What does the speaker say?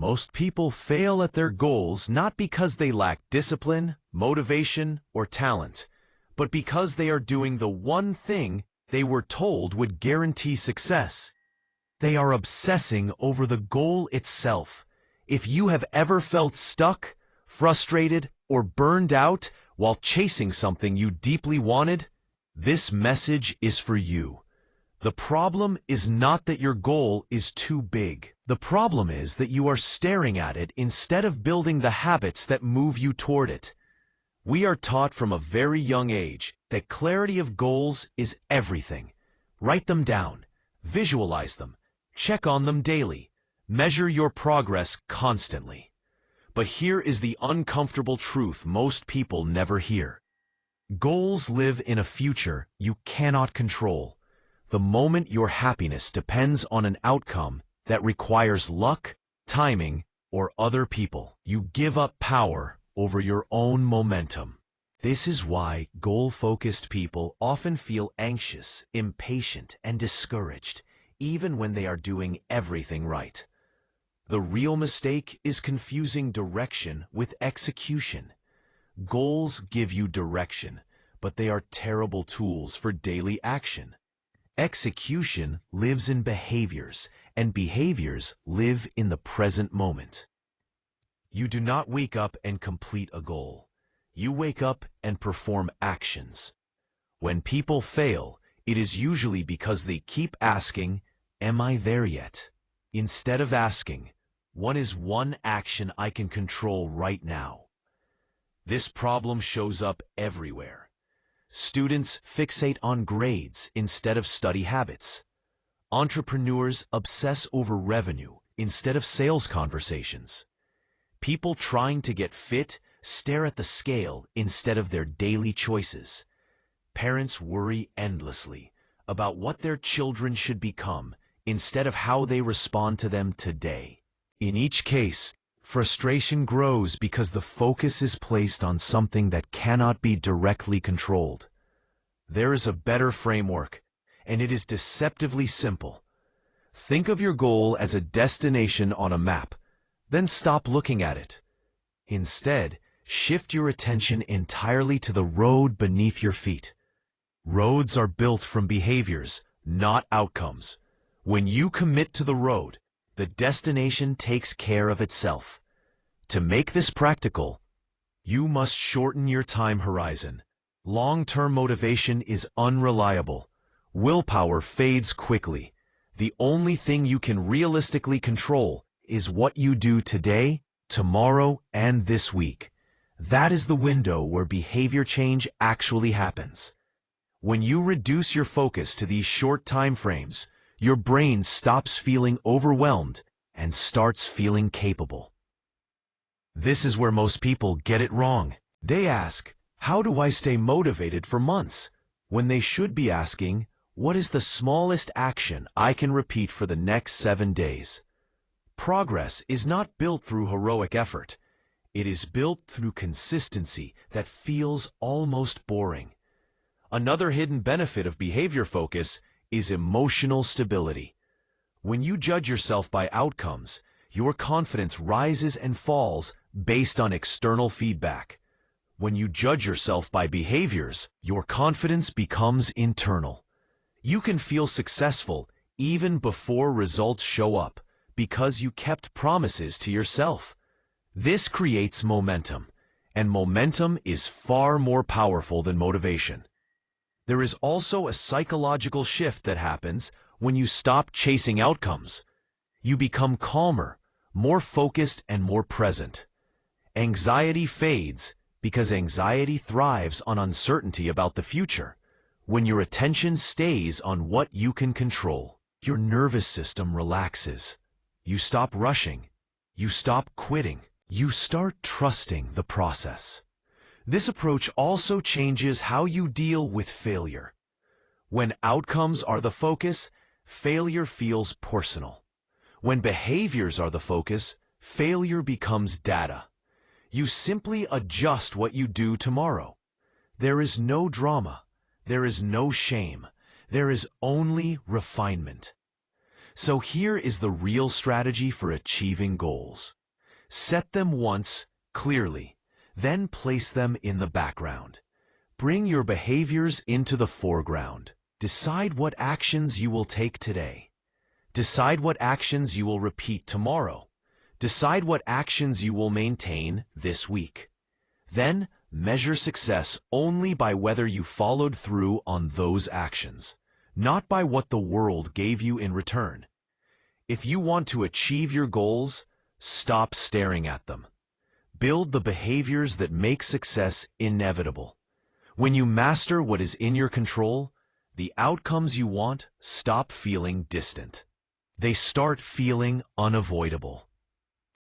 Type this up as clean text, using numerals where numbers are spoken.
Most people fail at their goals not because they lack discipline, motivation, or talent, but because they are doing the one thing they were told would guarantee success. They are obsessing over the goal itself. If you have ever felt stuck, frustrated, or burned out while chasing something you deeply wanted, this message is for you. The problem is not that your goal is too big. The problem is that you are staring at it instead of building the habits that move you toward it. We are taught from a very young age that clarity of goals is everything. Write them down, visualize them, check on them daily, measure your progress constantly. But here is the uncomfortable truth most people never hear. Goals live in a future you cannot control. The moment your happiness depends on an outcome that requires luck, timing, or other people, you give up power over your own momentum. This is why goal-focused people often feel anxious, impatient, and discouraged, even when they are doing everything right. The real mistake is confusing direction with execution. Goals give you direction, but they are terrible tools for daily action. Execution lives in behaviors, and behaviors live in the present moment. You do not wake up and complete a goal. You wake up and perform actions. When people fail, it is usually because they keep asking, "Am I there yet?" instead of asking, "What is one action I can control right now?" This problem shows up everywhere. Students fixate on grades instead of study habits. Entrepreneurs obsess over revenue instead of sales conversations. People trying to get fit stare at the scale instead of their daily choices. Parents worry endlessly about what their children should become instead of how they respond to them today. In each case, frustration grows because the focus is placed on something that cannot be directly controlled. There is a better framework, and it is deceptively simple. Think of your goal as a destination on a map, then stop looking at it. Instead, shift your attention entirely to the road beneath your feet. Roads are built from behaviors, not outcomes. When you commit to the road, the destination takes care of itself. To make this practical, you must shorten your time horizon. Long-term motivation is unreliable. Willpower fades quickly. The only thing you can realistically control is what you do today, tomorrow, and this week. That is the window where behavior change actually happens. When you reduce your focus to these short time frames, your brain stops feeling overwhelmed and starts feeling capable. This is where most people get it wrong. They ask, "How do I stay motivated for months?" when they should be asking, "What is the smallest action I can repeat for the next 7 days?" Progress is not built through heroic effort. It is built through consistency that feels almost boring. Another hidden benefit of behavior focus is emotional stability. When you judge yourself by outcomes, your confidence rises and falls based on external feedback. When you judge yourself by behaviors, your confidence becomes internal. You can feel successful even before results show up because you kept promises to yourself. This creates momentum, and momentum is far more powerful than motivation. There is also a psychological shift that happens when you stop chasing outcomes. You become calmer, more focused, and more present. Anxiety fades because anxiety thrives on uncertainty about the future. When your attention stays on what you can control, your nervous system relaxes. You stop rushing. You stop quitting. You start trusting the process. This approach also changes how you deal with failure. When outcomes are the focus, failure feels personal. When behaviors are the focus, failure becomes data. You simply adjust what you do tomorrow. There is no drama. There is no shame. There is only refinement. So here is the real strategy for achieving goals. Set them once, clearly, then place them in the background. Bring your behaviors into the foreground. Decide what actions you will take today. Decide what actions you will repeat tomorrow. Decide what actions you will maintain this week. Then, measure success only by whether you followed through on those actions, not by what the world gave you in return. If you want to achieve your goals, stop staring at them. Build the behaviors that make success inevitable. When you master what is in your control, the outcomes you want stop feeling distant. They start feeling unavoidable.